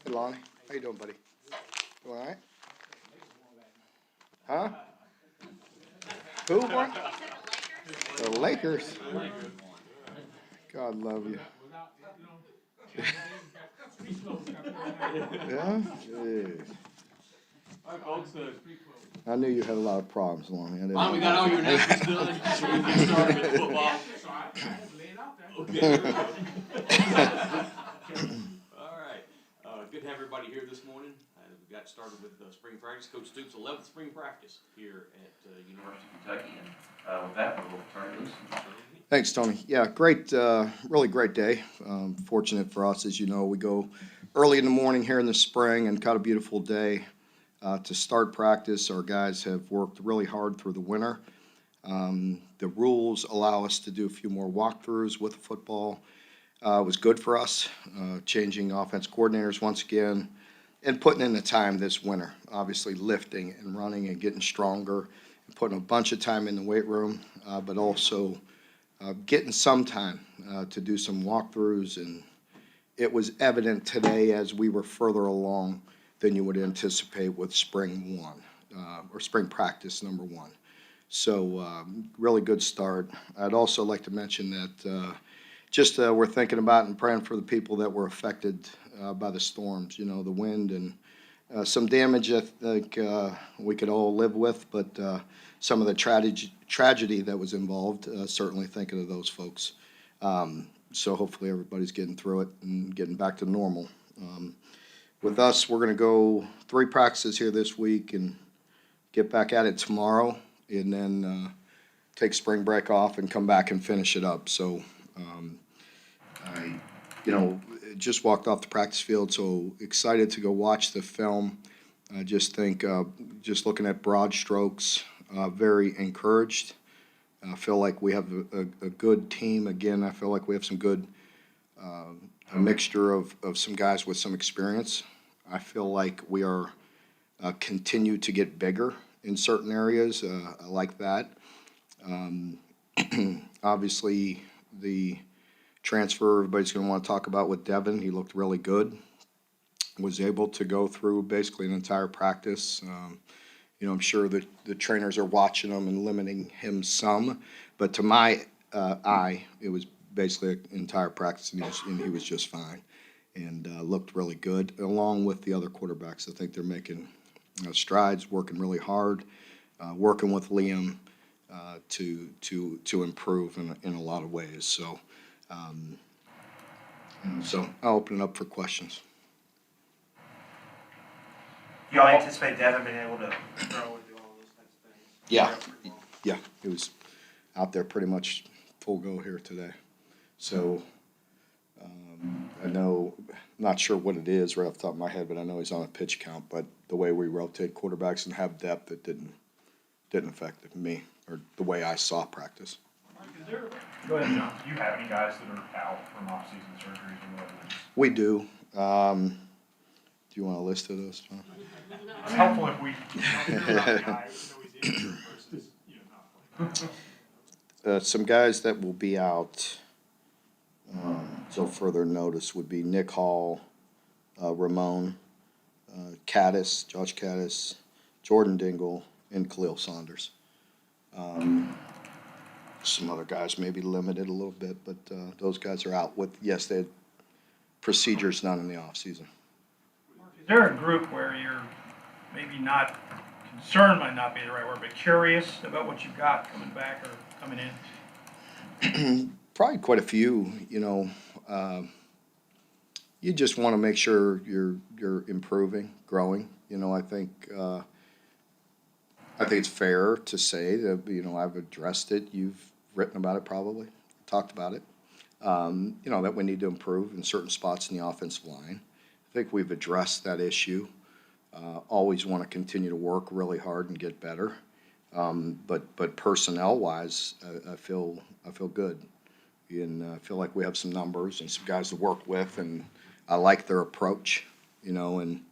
Hey, Lonnie. How you doing, buddy? You all right? Huh? Who won? The Lakers. God love you. Yeah? Jeez. All right, folks. I knew you had a lot of problems, Lonnie. I didn't Mom, we got all your announcements done. So we can get started with football. Okay. All right. Good to have everybody here this morning. We got started with spring practice. Coach Stoops' 11th spring practice here at University of Kentucky. And with that, we'll turn it loose. Thanks, Tony. Yeah, great, really great day. Fortunate for us, as you know, we go early in the morning here in the spring and got a beautiful day to start practice. Our guys have worked really hard through the winter. The rules allow us to do a few more walkthroughs with the football. It was good for us, changing offense coordinators once again and putting in the time this winter, obviously lifting and running and getting stronger and putting a bunch of time in the weight room, but also getting some time to do some walkthroughs. And it was evident today as we were further along than you would anticipate with spring one or spring practice number one. So really good start. I'd also like to mention that we're thinking about and praying for the people that were affected by the storms, you know, the wind and some damage I think we could all live with, but some of the tragedy that was involved, certainly thinking of those folks. So hopefully everybody's getting through it and getting back to normal. With us, we're going to go 3 practices here this week and get back at it tomorrow, and then take spring break off and come back and finish it up. So I just walked off the practice field, so excited to go watch the film. I just think, just looking at broad strokes, very encouraged. I feel like we have a good team. Again, I feel like we have some good, a mixture of some guys with some experience. I feel like we are continue to get bigger in certain areas. I like that. Obviously, the transfer everybody's going to want to talk about with Devin. He looked really good. Was able to go through basically an entire practice. I'm sure that the trainers are watching him and limiting him some, but to my eye, it was basically an entire practice, and he was just fine and looked really good, along with the other quarterbacks. I think they're making strides, working really hard, working with Liam to improve in a lot of ways. So I'll open it up for questions. You all anticipate Devin being able to throw and do all those types of things? Yeah, he was out there pretty much full go here today. So I know, not sure what it is right off the top of my head, but I know he's on a pitch count. But the way we rotate quarterbacks and have depth, it didn't affect me or the way I saw practice. Go ahead, John. Do you have any guys that are out from off-season surgeries or whatever? We do. Do you want a list of those, John? It's helpful if we hear about the guys who know he's injured versus, not playing. Some guys that will be out till further notice would be Nick Hall, Ramon, Josh Caddis, Jordan Dingle, and Khalil Saunders. Some other guys may be limited a little bit, but those guys are out with, yes, they had procedures done in the offseason. Is there a group where you're maybe not concerned, might not be the right word, but curious about what you've got coming back or coming in? Probably quite a few. You just want to make sure you're improving, growing. I think it's fair to say that I've addressed it. You've written about it, probably talked about it. That we need to improve in certain spots in the offensive line. I think we've addressed that issue. Always want to continue to work really hard and get better. But personnel-wise, I feel good, and I feel like we have some numbers and some guys to work with, and I like their approach. And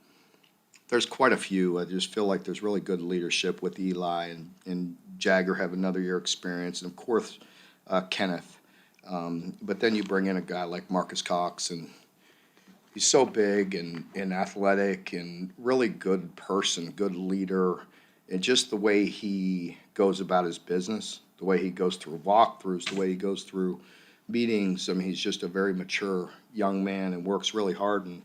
there's quite a few. I just feel like there's really good leadership with Eli and Jagger have another year experience, and of course Kenneth. But then you bring in a guy like Marcus Cox and he's so big and athletic and really good person, good leader, and just the way he goes about his business, the way he goes through walkthroughs, the way he goes through meetings. I mean, he's just a very mature young man and works really hard. And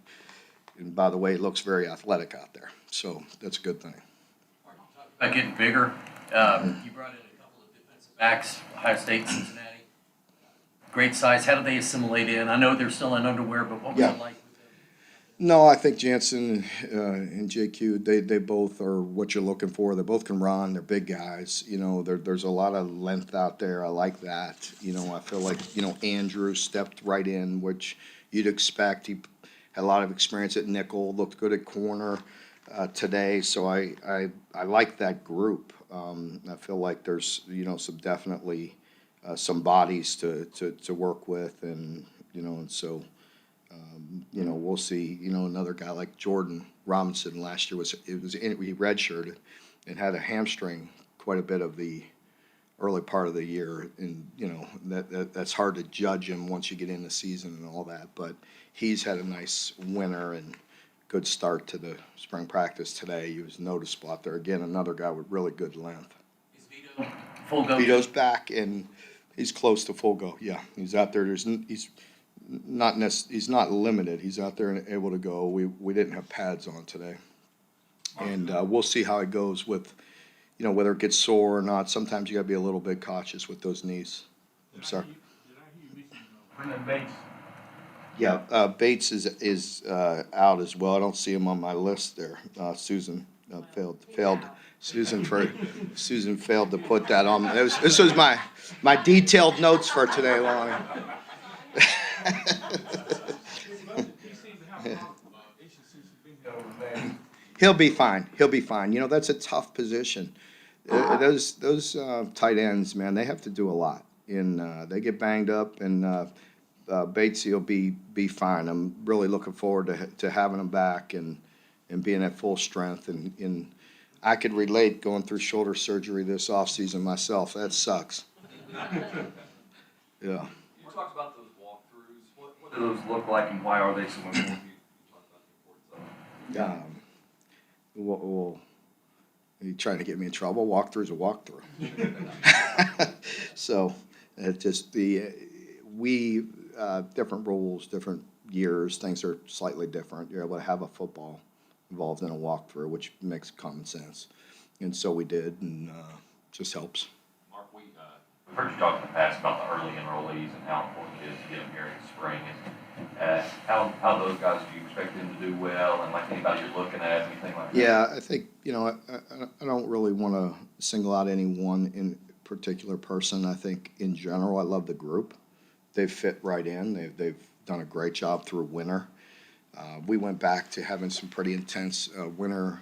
by the way, he looks very athletic out there. So that's a good thing. About getting bigger, you brought in a couple of defensive backs, Ohio State, Cincinnati. Great size. How do they assimilate in? I know they're still in underwear, but what was Yeah. it like with them? No, I think Jansen and JQ, they both are what you're looking for. They both can run. They're big guys. You know, there's a lot of length out there. I like that. You know, I feel like, you know, Andrew stepped right in, which you'd expect. He had a lot of experience at nickel, looked good at corner today. So I like that group. I feel like there's, you know, some definitely some bodies to work with, and, you know, and so. You know, we'll see. You know, another guy like Jordan Robinson last year he redshirted and had a hamstring quite a bit of the early part of the year, and you know that's hard to judge him once you get in the season and all that. But he's had a nice winter and good start to the spring practice today. He was noticeable out there again. Another guy with really good length. Is Vito full go? Vito's back and he's close to full go. Yeah, he's out there. He's not limited. He's out there and able to go. We didn't have pads on today, and we'll see how it goes with, you know, whether it gets sore or not. Sometimes you got to be a little bit cautious with those knees. I'm sorry. Did I hear you mention Brendan Bates? Yeah, Bates is out as well. I don't see him on my list there. Susan failed. Susan failed to put that on. This was my detailed notes for today, Lonnie. He'll be fine. He'll be fine. You know, that's a tough position. Those tight ends, man, they have to do a lot, and they get banged up. And Batesy will be fine. I'm really looking forward to having him back and being at full strength. And I could relate going through shoulder surgery this offseason myself. That sucks. Yeah. You talked about those walkthroughs. What do those look like, and why are they so important? You talked about the importance of them. Well, are you trying to get me in trouble? Walkthrough's a walkthrough. So it just different rules, different years, things are slightly different. You're able to have a football involved in a walkthrough, which makes common sense. And so we did, and just helps. Mark, we've heard you talk in the past about the early enrollees and how important it is to get them here in the spring. And how those guys, do you expect them to do well, and like anybody you're looking at, anything like that? Yeah, I think, you know, I don't really want to single out any one in particular person. I think in general, I love the group. They've fit right in. They've done a great job through winter. We went back to having some pretty intense winter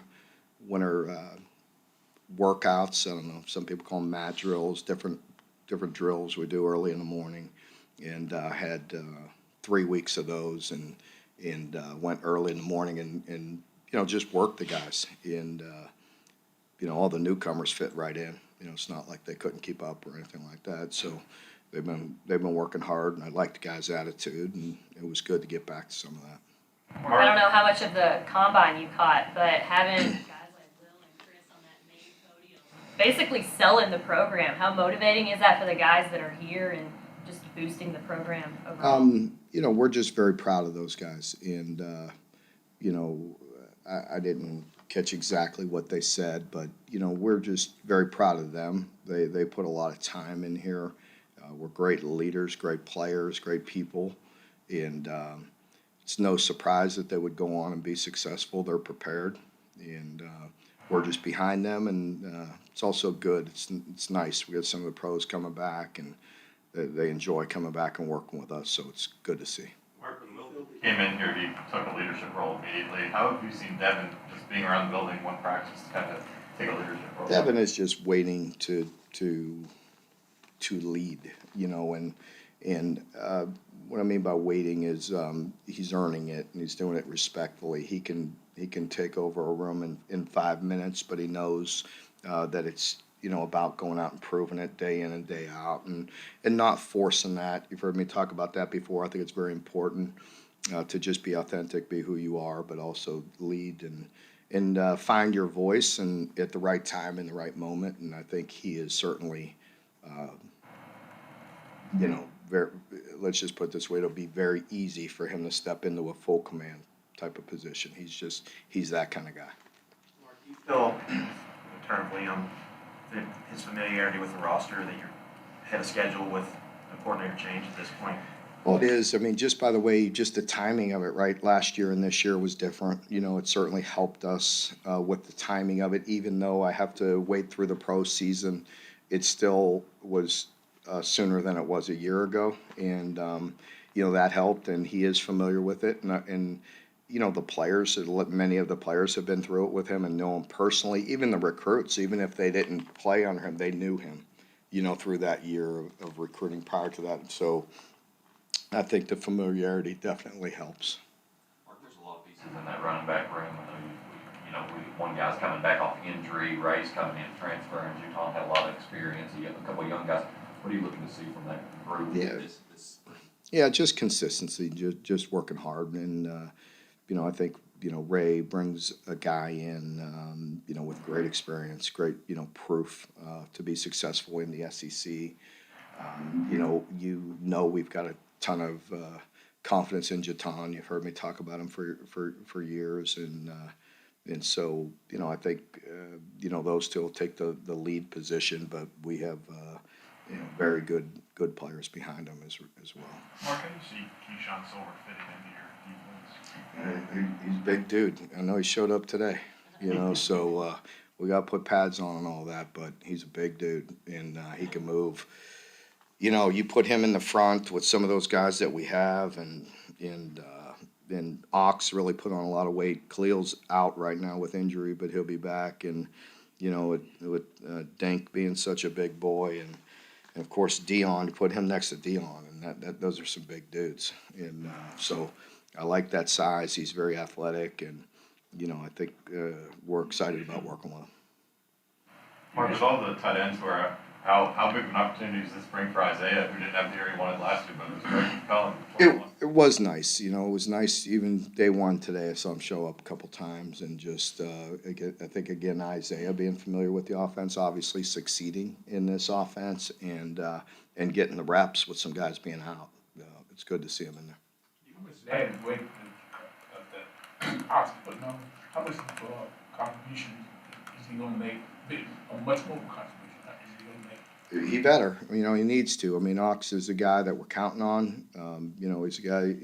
workouts. I don't know, some people call them mat drills, different drills we do early in the morning, and had 3 weeks of those, and went early in the morning and you know, just worked the guys, and you know, all the newcomers fit right in. You know, it's not like they couldn't keep up or anything like that. So they've been working hard, and I like the guys' attitude, and it was good to get back to some of that. I don't know how much of the combine you caught, but having guys like Will and Chris on that main podium, basically selling the program, how motivating is that for the guys that are here and just boosting the program overall? You know, we're just very proud of those guys, and you know, I didn't catch exactly what they said, but you know, we're just very proud of them. They put a lot of time in here. We're great leaders, great players, great people, and it's no surprise that they would go on and be successful. They're prepared, and we're just behind them, and it's also good. It's nice. We got some of the pros coming back, and they enjoy coming back and working with us, so it's good to see. Mark, when Will came in here, he took a leadership role immediately. How have you seen Devin just being around the building one practice to kind of take a leadership role? Devin is just waiting to lead, you know, and what I mean by waiting is he's earning it, and he's doing it respectfully. He can take over a room in 5 minutes, but he knows that it's, you know, about going out and proving it day in and day out, and not forcing that. You've heard me talk about that before. I think it's very important. to just be authentic, be who you are, but also lead and find your voice and at the right time in the right moment. And I think he is certainly, uh, very, let's just put it this way, it'll be very easy for him to step into a full command type of position. He's that kind of guy. Mark, do you feel, in terms of Liam, that his familiarity with the roster, that you're ahead of schedule with a coordinator change at this point? Well, it is. I mean, just by the way, just the timing of it, right? Last year and this year was different. It certainly helped us with the timing of it. Even though I have to wait through the pro season, it still was sooner than it was a year ago, and that helped. And he is familiar with it, and the players, many of the players have been through it with him and know him personally. Even the recruits, even if they didn't play under him, they knew him, through that year of recruiting prior to that. So I think the familiarity definitely helps. Mark, there's a lot of pieces in that running back room. I know one guy's coming back off injury, Ray's coming in transferring. Utah had a lot of experience. You got a couple of young guys. What are you looking to see from that group? Yeah. This Yeah, just consistency, just working hard, and I think Ray brings a guy in, with great experience, great proof to be successful in the SEC. We've got a ton of confidence in Jatan. You've heard me talk about him for years, and so I think those two will take the lead position, but we have very good players behind them as well. Mark, how do you see Keyshawn Silver fitting into your defense? He's a big dude. I know he showed up today, so we got to put pads on and all that, but he's a big dude, and he can move. You put him in the front with some of those guys that we have, and Ox really put on a lot of weight. Khalil's out right now with injury, but he'll be back, and with Dank being such a big boy, and of course Dion, put him next to Dion, and those are some big dudes, and so I like that size. He's very athletic, and I think we're excited about working with him. Mark, with all the tight ends who are out, how big of an opportunity is this spring for Isaiah, who didn't have the year he wanted last year, but it was very compelling? It was nice, it was nice. Even day one today, I saw him show up a couple times, and just I think again Isaiah being familiar with the offense, obviously succeeding in this offense, and getting the reps with some guys being out. It's good to see him in there. How much added weight of that Ox putting on? How much contribution is he going to make? A much more contribution is he going to make? He better, he needs to. I mean, Ox is a guy that we're counting on. He's a guy,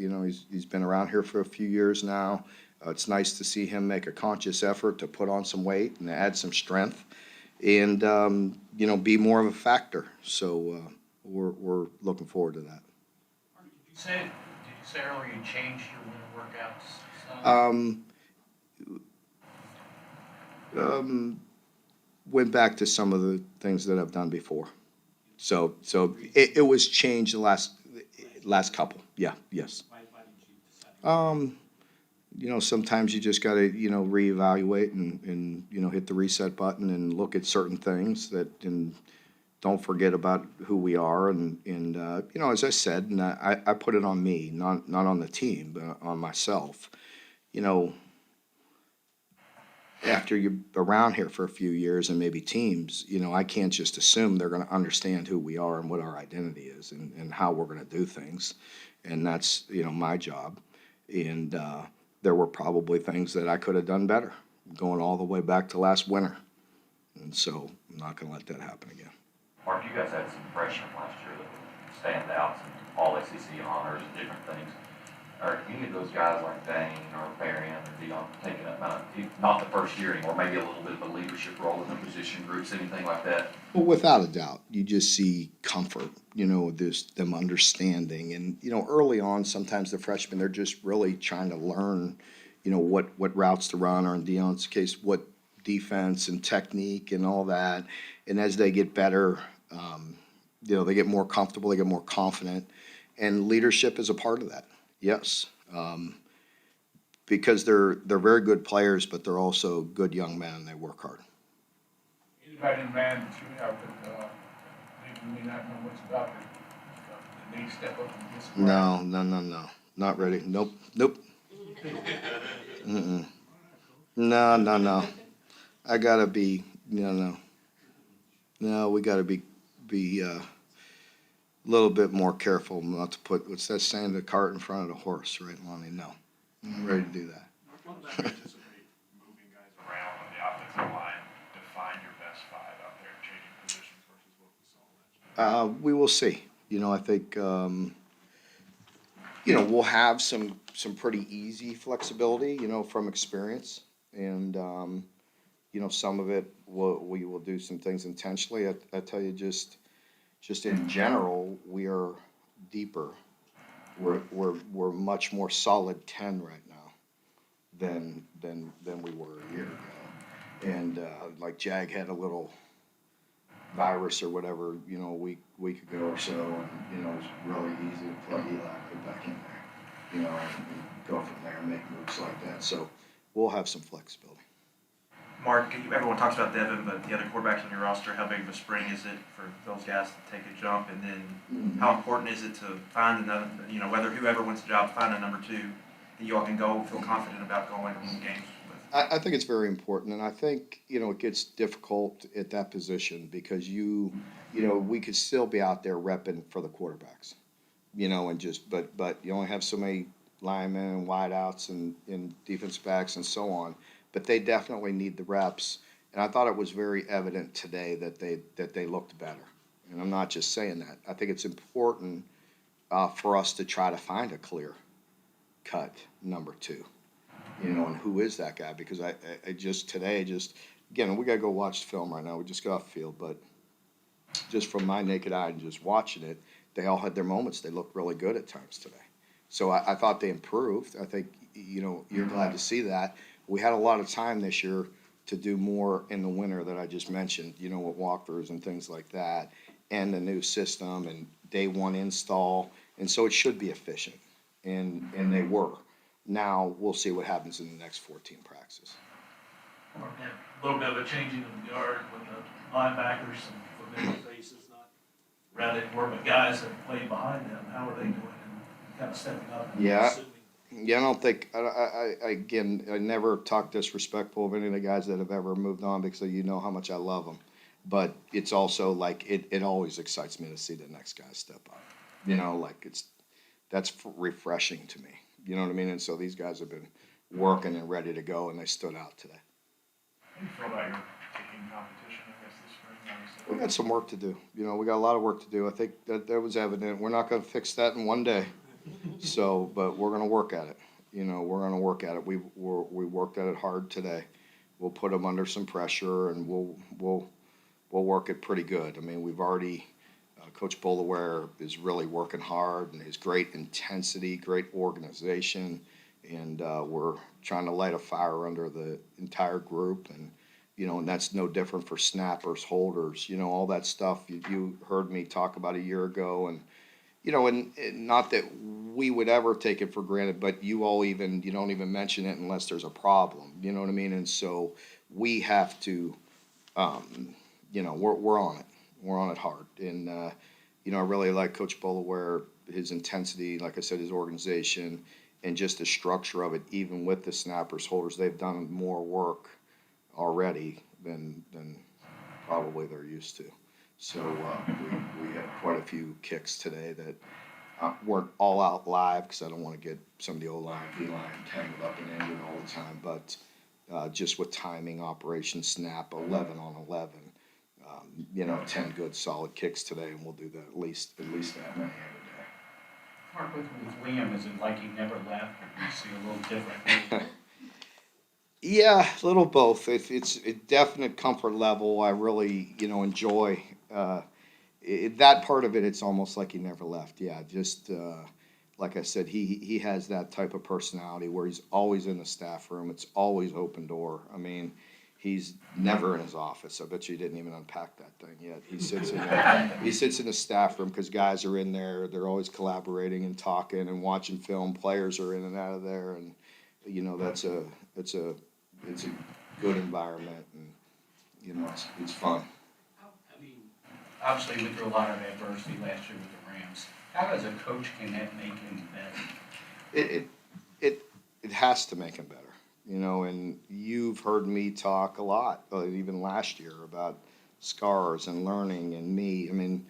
he's been around here for a few years now. It's nice to see him make a conscious effort to put on some weight and add some strength, and be more of a factor. So we're looking forward to that. Did you say earlier you changed your winter workouts? Went back to some of the things that I've done before. So it was changed the last couple. Yeah, yes. Sometimes you just got to, reevaluate and hit the reset button and look at certain things and don't forget about who we are. And as I said, and I put it on me, not on the team, but on myself. After you're around here for a few years and maybe teams, I can't just assume they're going to understand who we are and what our identity is and how we're going to do things. And that's, my job. And there were probably things that I could have done better, going all the way back to last winter. And so I'm not going to let that happen again. Mark, you guys had some freshmen last year that were standouts and all SEC honors and different things. Are any of those guys like Dane or Varian or Dion taking up not the first year anymore, maybe a little bit of a leadership role in the position groups, anything like that? Well, without a doubt, you just see comfort, there's them understanding. And, early on, sometimes the freshmen, they're just really trying to learn, what routes to run, or in Dion's case, what defense and technique and all that. And as they get better, they get more comfortable, they get more confident. And leadership is a part of that. Yes, because they're very good players, but they're also good young men, and they work hard. Anybody in mind that you have that maybe may not know much about that they step up and get some? No. not ready. Nope. Mm-mm. No. I gotta be, no. No, we gotta be, a little bit more careful not to put, what's that saying, the cart in front of the horse, right, Lonnie? No. I'm not ready to do that. How do you anticipate moving guys around on the offensive line to find your best five out there, changing positions versus what we saw last year? We will see. I think, we'll have some pretty easy flexibility, from experience. And, some of it, we will do some things intentionally. I tell you, just in general, we are deeper. We're much more solid 10 right now than we were a year ago. And, like Jag had a little virus or whatever, a week ago or so, and, it was really easy to plug Eli put back in there, and go from there and make moves like that. So we'll have some flexibility. Mark, everyone talks about Devin, but the other quarterbacks on your roster, how big of a spring is it for those guys to take a jump? And then how important is it to find another, whether whoever wins the job, find a number two that you all can go feel confident about going and win games with? I think it's very important, and I think, it gets difficult at that position because we could still be out there repping for the quarterbacks, and just, but you only have so many linemen and wideouts and defensive backs and so on, but they definitely need the reps, and I thought it was very evident today that they looked better, and I'm not just saying that. I think it's important for us to try to find a clear cut number two. And who is that guy? Because I just today, again, we got to go watch the film right now. We just got off the field, but just from my naked eye and just watching it, they all had their moments. They looked really good at times today. So I thought they improved. I think, you're glad to see that. We had a lot of time this year to do more in the winter that I just mentioned, with walkthroughs and things like that, and the new system and day one install. And so it should be efficient. And they were. Now, we'll see what happens in the next 14 practices. A little bit of a changing of the guard with the linebackers, some familiar faces, not around anymore, but guys that play behind them, how are they doing and kind of stepping up? And Yeah. assuming? Yeah, I don't think, I never talk disrespectful of any of the guys that have ever moved on because you know how much I love them. But it's also like, it always excites me to see the next guy step up. That's refreshing to me. You know what I mean? And so these guys have been working and ready to go, and they stood out today. How do you feel about your kicking competition, I guess, this spring? Obviously? We got some work to do. We got a lot of work to do. I think that was evident. We're not going to fix that in one day. So, but we're going to work at it. We're going to work at it. We worked at it hard today. We'll put them under some pressure, and we'll work it pretty good. I mean, we've already. Coach Bolaware is really working hard, and his great intensity, great organization, and we're trying to light a fire under the entire group, and and that's no different for snappers, holders, all that stuff you heard me talk about a year ago, and and not that we would ever take it for granted, but you don't even mention it unless there's a problem, you know what I mean? And so we have to, we're on it. We're on it hard. And, I really like Coach Bolaware, his intensity, like I said, his organization, and just the structure of it, even with the snappers, holders. They've done more work already than probably they're used to. So we had quite a few kicks today that weren't all out live because I don't want to get some of the O-line, D-line tangled up and injured all the time. But just with timing, operation, snap, 11 on 11. 10 good solid kicks today, and we'll do that at least that many every day. Mark, with Liam, is it like he never left, or do you see a little different? Yeah, a little both. It's a definite comfort level. I really, enjoy that part of it. It's almost like he never left. Yeah, just like I said, he has that type of personality where he's always in the staff room. It's always open door. I mean, he's never in his office. I bet you he didn't even unpack that thing yet. He sits in the staff room because guys are in there. They're always collaborating and talking and watching film. Players are in and out of there, and that's a good environment, and it's fun. I mean, obviously we threw a lot of adversity last year with the Rams. How as a coach can that make him better? It has to make him better, you know, and you've heard me talk a lot, even last year, about scars and learning and me. I mean,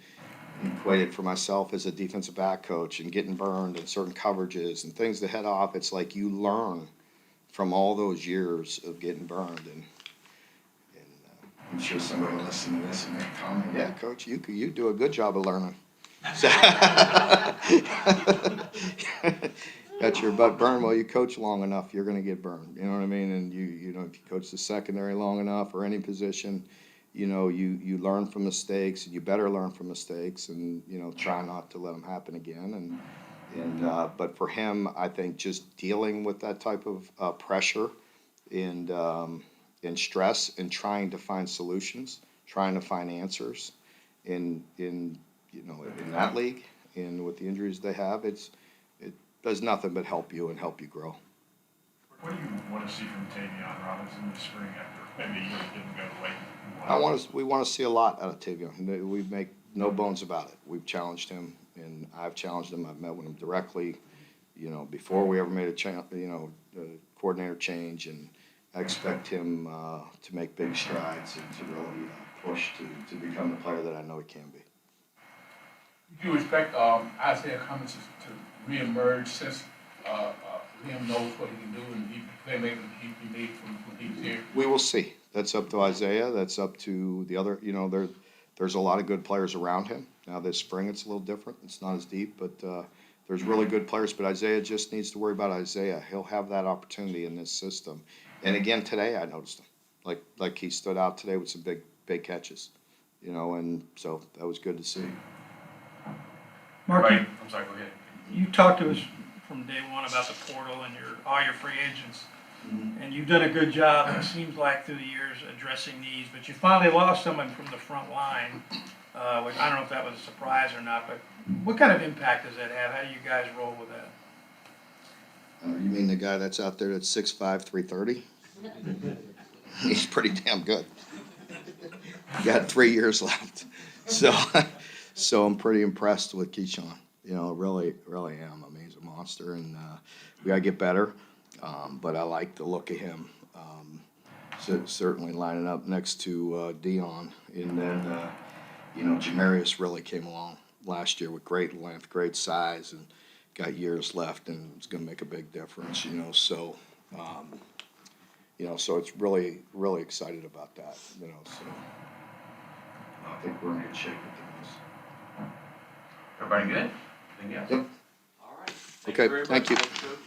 equated for myself as a defensive back coach and getting burned in certain coverages and things to head off. It's like you learn from all those years of getting burned, and I'm sure somebody will listen to this and make a comment. Yeah, coach, you do a good job of learning. So got your butt burned. Well, you coach long enough, you're going to get burned. You know what I mean? And you know, if you coach the secondary long enough or any position, you know, you learn from mistakes, and you better learn from mistakes, and you know, try not to let them happen again. But for him, I think just dealing with that type of pressure and stress, and trying to find solutions, trying to find answers in you know, in that league, and with the injuries they have, it does nothing but help you and help you grow. What do you want to see from Tavion Robinson this spring after maybe a year didn't go the way you wanted? We want to see a lot out of Tavion. We make no bones about it. We've challenged him, and I've challenged him. I've met with him directly, you know, before we ever made a coordinator change, and I expect him to make big strides and to really push to become the player that I know he can be. Do you expect Isaiah Cummings to reemerge since Liam knows what he can do and he playmaker he made from when he was here? We will see. That's up to Isaiah. That's up to the other. You know, there's a lot of good players around him. Now this spring it's a little different. It's not as deep, but there's really good players. But Isaiah just needs to worry about Isaiah. He'll have that opportunity in this system. And again today, I noticed him. Like he stood out today with some big catches. You know, and so that was good to see. Mark, Right, I'm sorry, go ahead. you talked to us from day one about the portal and all your free agents. And you've done a good job, it seems like, through the years addressing needs, but you finally lost someone from the front line, which I don't know if that was a surprise or not, but what kind of impact does that have? How do you guys roll with that? You mean the guy that's out there that's 6'5", 330? He's pretty damn good. Got 3 years left. So I'm pretty impressed with Keyshawn. You know, really am. I mean, he's a monster, and we gotta get better. But I like the look of him. So certainly lining up next to Dion, and then you know, Jamarius really came along last year with great length, great size, and got years left, and it's gonna make a big difference. You know, so so it's really excited about that. You know, so I think we're in good shape with this. Everybody good? Anything else? Yep. All right. Thank Okay, you very thank much, you. Coach.